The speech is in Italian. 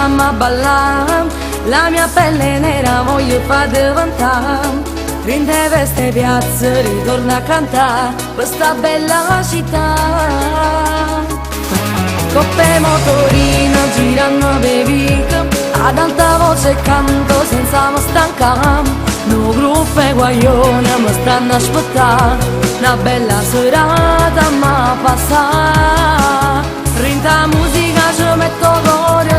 fammi ballare, la mia pelle nera voglio far diventare. Rinde queste piazze, ritorna a cantare questa bella città. Coppe motorino girano per via, ad alta voce canto senza mi stancare. No gruppo e guaglione mi stanno aspettando, una bella serata mi passa. Rinta musica ci metto cuore